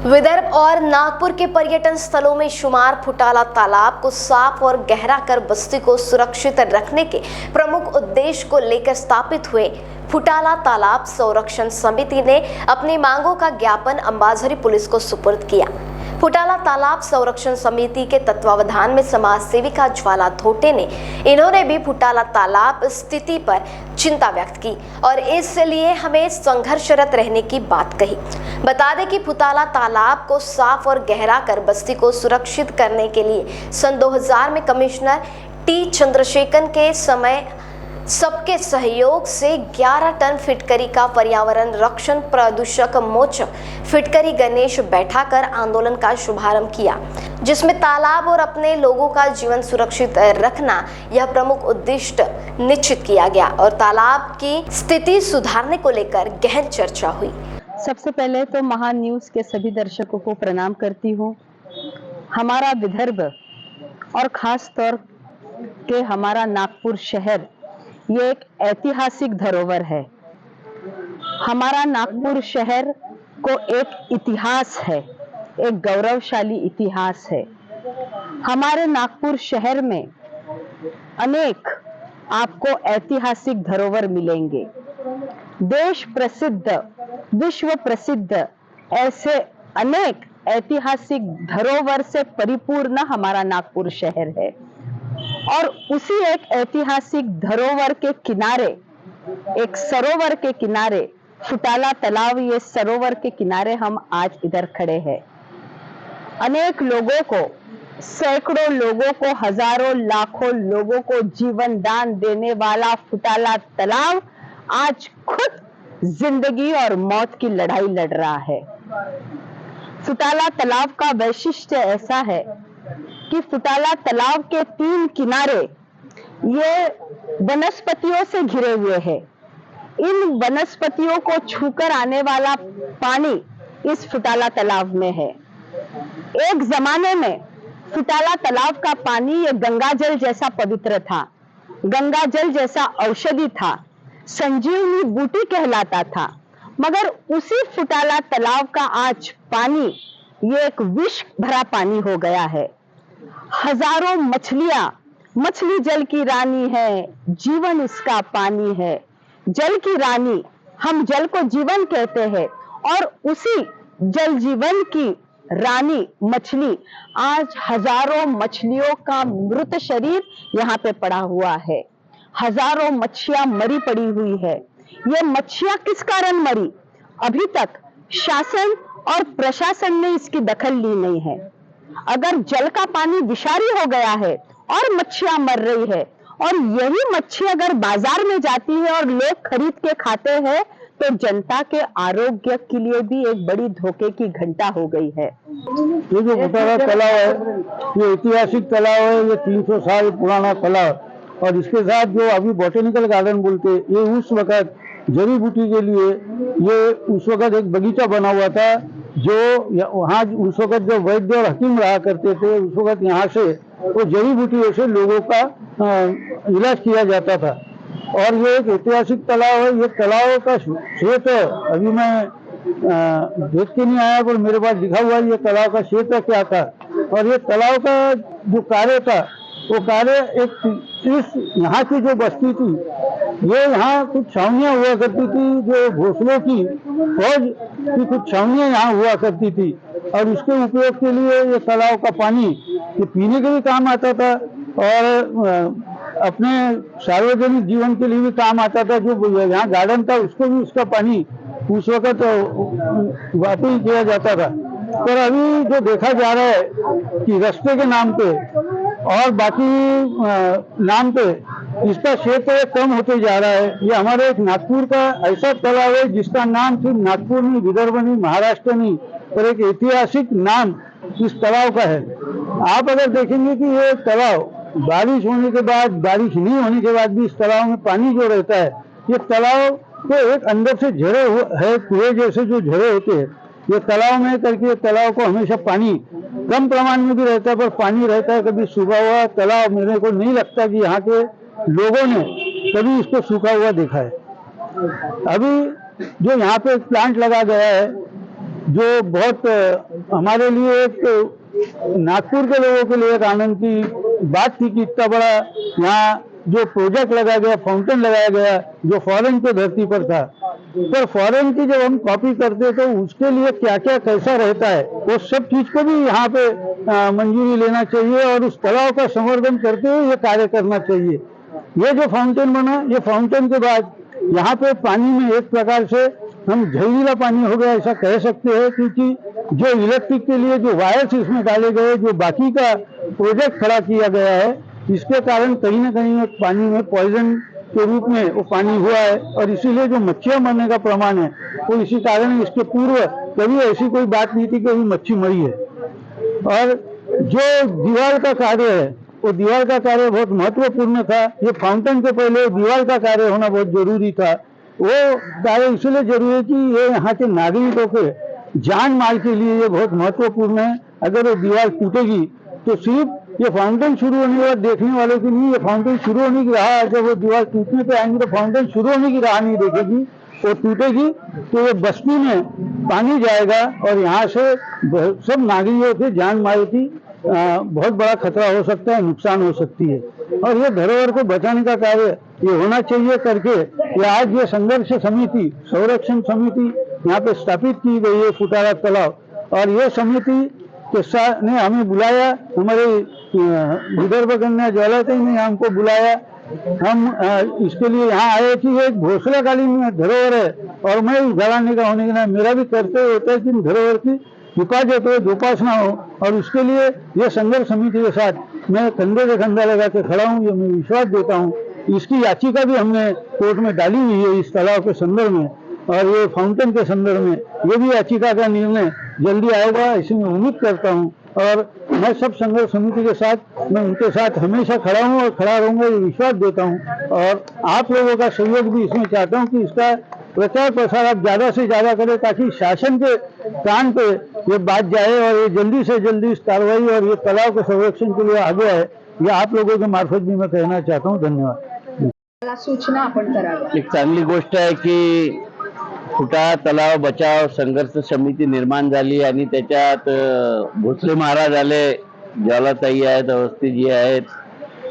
विदर्भ और नागपुर के पर्यटन स्थलों में शुमार फुटाला तालाब को साफ और गहरा कर बस्ती को सुरक्षित रखने के प्रमुख उद्देश्य को लेकर स्थापित हुए फुटाला तालाब संरक्षण समिति ने अपनी मांगों का ज्ञापन अंबाझरी पुलिस को सुपुर्द किया। फुटाला तालाब संरक्षण समिति के तत्वावधान में समाज सेविका ज्वाला धोटे ने इन्होंने भी फुटाला तालाब स्थिति पर चिंता व्यक्त की और इसलिए हमें संघर्षरत रहने की बात कही। बता दें कि फुटाला तालाब को साफ और गहरा कर बस्ती को सुरक्षित करने के लिए सन 2000 में कमिश्नर टी चंद्रशेखर के समय सबके सहयोग से 11 टन फिटकरी का पर्यावरण रक्षण प्रदूषक मोचक फिटकरी गणेश बैठाकर आंदोलन का शुभारंभ किया, जिसमें तालाब और अपने लोगों का जीवन सुरक्षित रखना यह प्रमुख उद्देश्य निश्चित किया गया और तालाब की स्थिति सुधारने को लेकर गहन चर्चा हुई। सबसे पहले तो महान न्यूज़ के सभी दर्शकों को प्रणाम करती हूँ। हमारा विदर्भ और खास तौर के हमारा नागपुर शहर ये एक ऐतिहासिक धरोहर है। हमारा नागपुर शहर को एक इतिहास है, एक गौरवशाली इतिहास है। हमारे नागपुर शहर में अनेक आपको ऐतिहासिक धरोहर मिलेंगे। देश प्रसिद्ध, विश्व प्रसिद्ध ऐसे अनेक ऐतिहासिक धरोहर से परिपूर्ण हमारा नागपुर शहर है और उसी एक ऐतिहासिक धरोहर के किनारे, एक सरोवर के किनारे, फुटाला तालाब, ये सरोवर के किनारे हम आज इधर खड़े हैं। अनेक लोगों को, सैकड़ों लोगों को, हजारों लाखों लोगों को जीवन दान देने वाला फुटाला तालाब आज खुद जिंदगी और मौत की लड़ाई लड़ रहा है। फुटाला तालाब का वैशिष्ट्य ऐसा है कि फुटाला तालाब के 3 किनारे ये वनस्पतियों से घिरे हुए हैं। इन वनस्पतियों को छूकर आने वाला पानी इस फुटाला तालाब में है। एक जमाने में फुटाला तालाब का पानी ये गंगा जल जैसा पवित्र था, गंगा जल जैसा औषधि था, संजीवनी बूटी कहलाता था। मगर उसी फुटाला तालाब का आज पानी ये एक विष भरा पानी हो गया है। हजारों मछलियां, मछली जल की रानी है, जीवन इसका पानी है। जल की रानी, हम जल को जीवन कहते हैं और उसी जल जीवन की रानी मछली, आज हजारों मछलियों का मृत शरीर यहाँ पे पड़ा हुआ है। हजारों मच्छियां मरी पड़ी हुई है। ये मच्छियां किस कारण मरी, अभी तक शासन और प्रशासन ने इसकी दखल ली नहीं है। अगर जल का पानी विषारी हो गया है और मच्छियां मर रही है और यही मच्छी अगर बाजार में जाती है और लोग खरीद के खाते हैं तो जनता के आरोग्य के लिए भी एक बड़ी धोखे की घंटा हो गई है। ये जो फुटाला तालाब है ये ऐतिहासिक तालाब है, ये 300 साल पुराना तालाब और इसके साथ जो अभी बॉटेनिकल गार्डन बोलते ये उस वक्त जड़ी बूटी के लिए ये उस वक्त एक बगीचा बना हुआ था जो वहाँ उस वक्त जो वैद्य और हकीम रहा करते थे उस वक्त यहाँ से वो जड़ी बूटियों से लोगों का इलाज किया जाता था और ये एक ऐतिहासिक तालाब है। ये तालाब का क्षेत्र अभी मैं देख के नहीं आया पर मेरे पास लिखा हुआ ये तालाब का क्षेत्र क्या था और ये तालाब का जो कार्य था वो कार्य इस यहाँ की जो बस्ती थी ये यहाँ कुछ छावनियाँ हुआ करती थी, जो घोंसलों की फौज की कुछ छावनियाँ यहाँ हुआ करती थी और उसके उपयोग के लिए ये तालाब का पानी ये पीने के भी काम आता था और अपने सार्वजनिक जीवन के लिए भी काम आता था। जो यहाँ गार्डन था उसको भी उसका पानी उस वक्त वापस किया जाता था। पर अभी जो देखा जा रहा है कि रास्ते के नाम पे और बाकी नाम पे इसका क्षेत्र कम होते जा रहा है। ये हमारे नागपुर का ऐसा तालाब है जिसका नाम सिर्फ नागपुर नहीं, विदर्भ नहीं, महाराष्ट्र नहीं, पर एक ऐतिहासिक नाम इस तालाब का है। आप अगर देखेंगे कि ये तालाब बारिश होने के बाद, बारिश नहीं होने के बाद भी इस तालाब में पानी जो रहता है ये तालाब तो एक अंदर से झरे है, कुएं जैसे जो झरे होते हैं ये तालाब में करके तालाब को हमेशा पानी कम प्रमाण में भी रहता है पर पानी रहता है। कभी सूखा हुआ तालाब मेरे को नहीं लगता कि यहाँ के लोगों ने कभी इसको सूखा हुआ देखा है। अभी जो यहाँ पे एक प्लांट लगा गया है जो बहुत हमारे लिए एक नागपुर के लोगों के लिए एक आनंद की बात थी कि इतना बड़ा यहाँ जो प्रोजेक्ट लगाया गया, फाउंटेन लगाया गया, जो फॉरेन के धरती पर था। पर फॉरेन की जब हम कॉपी करते तो उसके लिए क्या क्या कैसा रहता है, वो सब चीज को भी यहाँ पे मंजूरी लेना चाहिए और उस तालाब का संवर्धन करते हुए ये कार्य करना चाहिए। ये जो फाउंटेन बना, ये फाउंटेन के बाद यहाँ पे पानी में एक प्रकार से हम जहरीला पानी हो गया ऐसा कह सकते हैं, क्योंकि जो इलेक्ट्रिक के लिए जो वायर्स इसमें डाले गए, जो बाकी का प्रोजेक्ट खड़ा किया गया है, इसके कारण कहीं ना कहीं एक पानी में पॉइजन के रूप में वो पानी हुआ है और इसीलिए जो मच्छियां मरने का प्रमाण है वो इसी कारण है। इसके पूर्व कभी ऐसी कोई बात नहीं थी कि अभी मच्छी मरी है। और जो दीवार का कार्य है वो दीवार का कार्य बहुत महत्वपूर्ण था। ये फाउंटेन के पहले दीवार का कार्य होना बहुत जरूरी था। वो कार्य इसलिए जरूरी है कि ये यहाँ के नागरिकों के जान माल के लिए ये बहुत महत्वपूर्ण है। अगर वो दीवार टूटेगी तो सिर्फ ये फाउंटेन शुरू होने के बाद देखने वालों की नहीं, ये फाउंटेन शुरू होने की राह, जब वो दीवार टूटने पे आएंगे तो फाउंटेन शुरू होने की राह नहीं देखेगी, वो टूटेगी तो ये बस्ती में पानी जाएगा और यहाँ से सब नागरिकों के जान माल की बहुत बड़ा खतरा हो सकता है, नुकसान हो सकती है। और ये धरोहर को बचाने का कार्य ये होना चाहिए करके ये आज ये संघर्ष समिति, संरक्षण समिति यहाँ पे स्थापित की गई है फुटाला तालाब। और ये समिति के साथ ने हमें बुलाया, हमारे विदर्भ कन्या ज्वालाताई ने हमको बुलाया। हम इसके लिए यहाँ आए कि एक घोषणाकालीन धरोहर है और मैं उजाड़ने का होने के नाते मेरा भी कर्तव्य होता है कि धरोहर की हिफाजत हो, उपासना हो। और उसके लिए ये संघर्ष समिति के साथ मैं कंधे से कंधा लगा के खड़ा हूँ, ये मैं विश्वास देता हूँ। इसकी याचिका भी हमने कोर्ट में डाली हुई है इस तालाब के संदर्भ में और ये फाउंटेन के संदर्भ में। ये भी याचिका का निर्णय जल्दी आएगा ऐसी मैं उम्मीद करता हूँ। और मैं सब संघर्ष समिति के साथ, मैं उनके साथ हमेशा खड़ा हूँ और खड़ा रहूंगा, ये विश्वास देता हूँ। और आप लोगों का सहयोग भी इसमें चाहता हूँ कि इसका प्रचार प्रसार आप ज्यादा से ज्यादा करें ताकि शासन के कान पे ये बात जाए और ये जल्दी से जल्दी इस कार्रवाई और ये तालाब के संरक्षण के लिए आगे आए। ये आप लोगों के मार्फत भी मैं कहना चाहता हूँ। धन्यवाद। सूचना आपण करावी। एक चांगली गोष्ट आहे की फुटाळा तलाव बचाव संघर्ष समिती निर्माण झाली आणि त्याच्यात भोसले महाराज आले, ज्वालाताई आहेत, अवस्थीजी आहेत,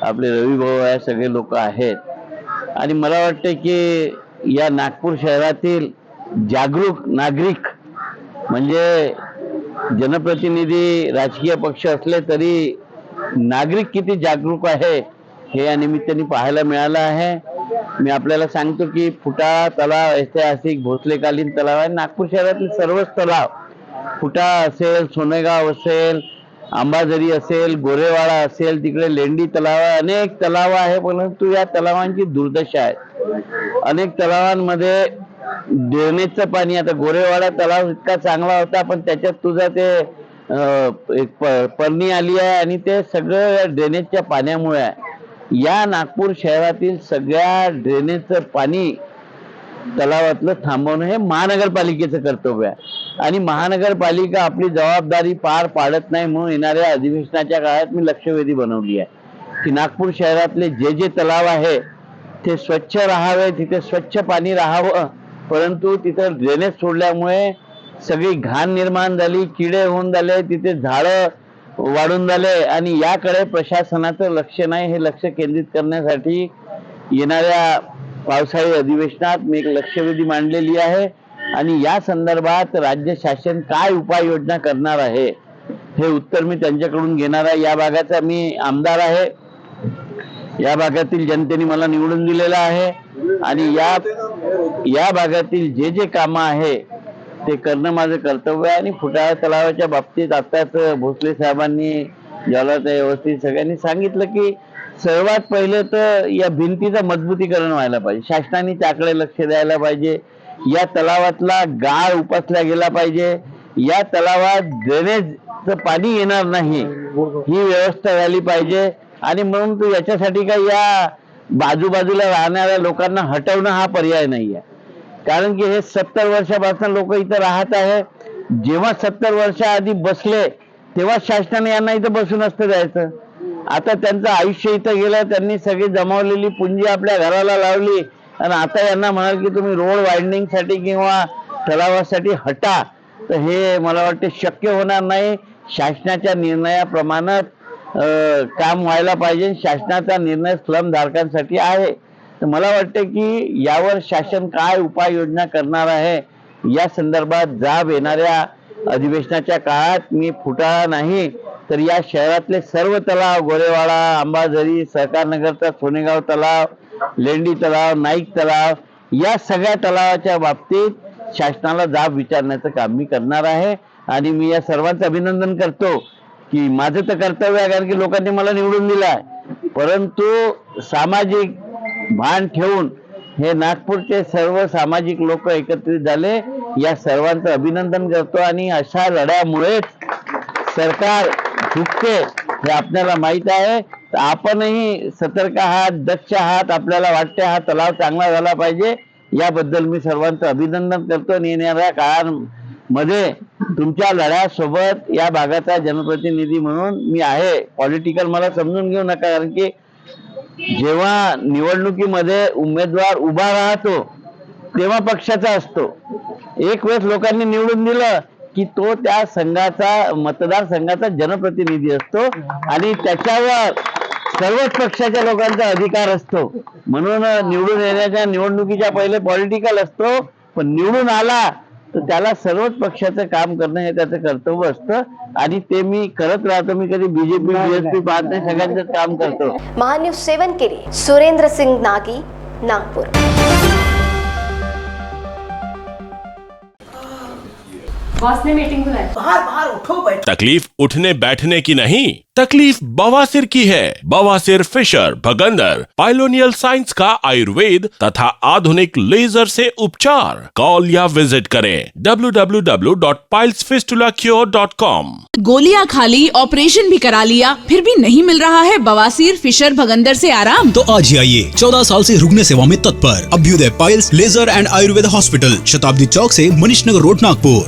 आपले रवी भाऊ आहे, सगळे लोक आहेत। आणि मला वाटते की या नागपूर शहरातील जागरूक नागरिक म्हणजे जनप्रतिनिधी राजकीय पक्ष असले तरी नागरिक किती जागरूक आहे हे या निमित्ताने पाहायला मिळालं आहे। मी आपल्याला सांगतो की फुटाळा तलाव ऐतिहासिक भोसलेकालीन तलाव आहे। नागपूर शहरातील सर्वच तलाव, फुटाळा असेल, सोनेगाव असेल, अंबाझरी असेल, गोरेवाडा असेल, तिकडे लेंडी तलाव आहे, अनेक तलाव आहे, परंतु या तलावांची दुर्दशा आहे। अनेक तलावांमध्ये ड्रेनेजचं पाणी, आता गोरेवाडा तलाव इतका चांगला होता पण त्याच्यात तुझा ते एक परणी आली आहे आणि ते सगळं ड्रेनेजच्या पाण्यामुळे आहे। या नागपूर शहरातील सगळ्या ड्रेनेजचं पाणी तलावातलं थांबवणं हे महानगरपालिकेचं कर्तव्य आहे आणि महानगरपालिका आपली जबाबदारी पार पाडत नाही। म्हणून येणाऱ्या अधिवेशनाच्या काळात मी लक्षवेधी बनवली आहे की नागपूर शहरातले जे जे तलाव आहे ते स्वच्छ राहावे, तिथे स्वच्छ पाणी राहावं, परंतु तिथं ड्रेनेज सोडल्यामुळे सगळी घाण निर्माण झाली, किडे होऊन झाले, तिथे झाडं वाढून झाले आणि याकडे प्रशासनाचं लक्ष नाही। हे लक्ष केंद्रित करण्यासाठी येणाऱ्या पावसाळी अधिवेशनात मी एक लक्षवेधी मांडलेली आहे आणि या संदर्भात राज्य शासन काय उपाययोजना करणार आहे हे उत्तर मी त्यांच्याकडून घेणार आहे। या भागाचा मी आमदार आहे, या भागातील जनतेने मला निवडून दिलेला आहे आणि या भागातील जे जे कामं आहे ते करणं माझं कर्तव्य आहे। आणि फुटाळा तलावाच्या बाबतीत आताच भोसले साहेबांनी, ज्वालाताई, अवस्थी सगळ्यांनी सांगितलं की सर्वात पहिले तर या भिंतीचं मजबूतीकरण व्हायला पाहिजे, शासनाने त्याकडे लक्ष द्यायला पाहिजे। या तलावातला गाळ उपसला गेला पाहिजे, या तलावात ड्रेनेजचं पाणी येणार नाही ही व्यवस्था झाली पाहिजे। आणि म्हणून तो याच्यासाठी काय या बाजूबाजूला राहणाऱ्या लोकांना हटवणं हा पर्याय नाही आहे, कारण की हे 70 वर्षापासून लोक इथं राहत आहे। जेव्हा 70 वर्षाआधी बसले तेव्हा शासनाने यांना इथं बसून असतं द्यायचं। आता त्यांचं आयुष्य इथं गेलं, त्यांनी सगळी जमावलेली पुंजी आपल्या घराला लावली आणि आता यांना म्हणाल की तुम्ही रोड वाइडनिंग साठी किंवा तलावासाठी हटा, तर हे मला वाटते शक्य होणार नाही. शासनाच्या निर्णयाप्रमाणे काम व्हायला पाहिजे. शासनाचा निर्णय स्लम धारकांसाठी आहे. तर मला वाटते की यावर शासन काय उपाययोजना करणार आहे या संदर्भात जाब येणाऱ्या अधिवेशनाच्या काळात मी फुटाळा नाही तर या शहरातले सर्व तलाव, गोरेवाडा, अंबाझरी, सहकारनगरचा सोनेगाव तलाव, लेंडी तलाव, नाईक तलाव या सगळ्या तलावाच्या बाबतीत शासनाला जाब विचारण्याचं काम मी करणार आहे. आणि मी या सर्वांचं अभिनंदन करतो की माझं तर कर्तव्य आहे, कारण की लोकांनी मला निवडून दिलं आहे. परंतु सामाजिक भान ठेवून हे नागपूरचे सर्व सामाजिक लोक एकत्रित झाले. या सर्वांचं अभिनंदन करतो आणि अशा लढ्यामुळेच सरकार झुकते हे आपल्याला माहित आहे. तर आपणही सतर्क आहात, दक्ष आहात. आपल्याला वाटते हा तलाव चांगला झाला पाहिजे. याबद्दल मी सर्वांचं अभिनंदन करतो. आणि येणाऱ्या काळामध्ये तुमच्या लढ्यासोबत या भागाचा जनप्रतिनिधी म्हणून मी आहे. पॉलिटिकल मला समजून घेऊ नका, कारण की जेव्हा निवडणुकीमध्ये उमेदवार उभा राहतो तेव्हा पक्षाचा असतो. एक वेळेस लोकांनी निवडून दिलं की तो त्या संघाचा, मतदारसंघाचा जनप्रतिनिधी असतो आणि त्याच्यावर सर्वच पक्षाच्या लोकांचा अधिकार असतो. म्हणून निवडून येण्याच्या निवडणुकीच्या पहिले पॉलिटिकल असतो, पण निवडून आला तर त्याला सर्वच पक्षाचं काम करणं हे त्याचं कर्तव्य असतं आणि ते मी करत राहतो. मी कधी बीजेपी बीएसपी पाहत नाही, सगळ्यांचंच काम करतो. महान्यूज 7 के लिए सुरेंद्र सिंह नागी, नागपुर। बॉस ने मीटिंग बुलाई। बाहर उठो बैठो। तकलीफ उठने बैठने की नहीं, तकलीफ बवासीर की है। बवासीर, फिशर, भगंदर, पाइलोनियल साइंस का आयुर्वेद तथा आधुनिक लेजर से उपचार। कॉल या विजिट करें www.pilesfistulacure.com। गोलियां खा ली, ऑपरेशन भी करा लिया, फिर भी नहीं मिल रहा है बवासीर, फिशर, भगंदर से आराम? तो आज ही आइए 14 साल से रुकने सेवा में तत्पर Abhyuday piles laser and Ayurveda hospital, Shatabdi Chowk से मनीष नगर रोड, नागपुर।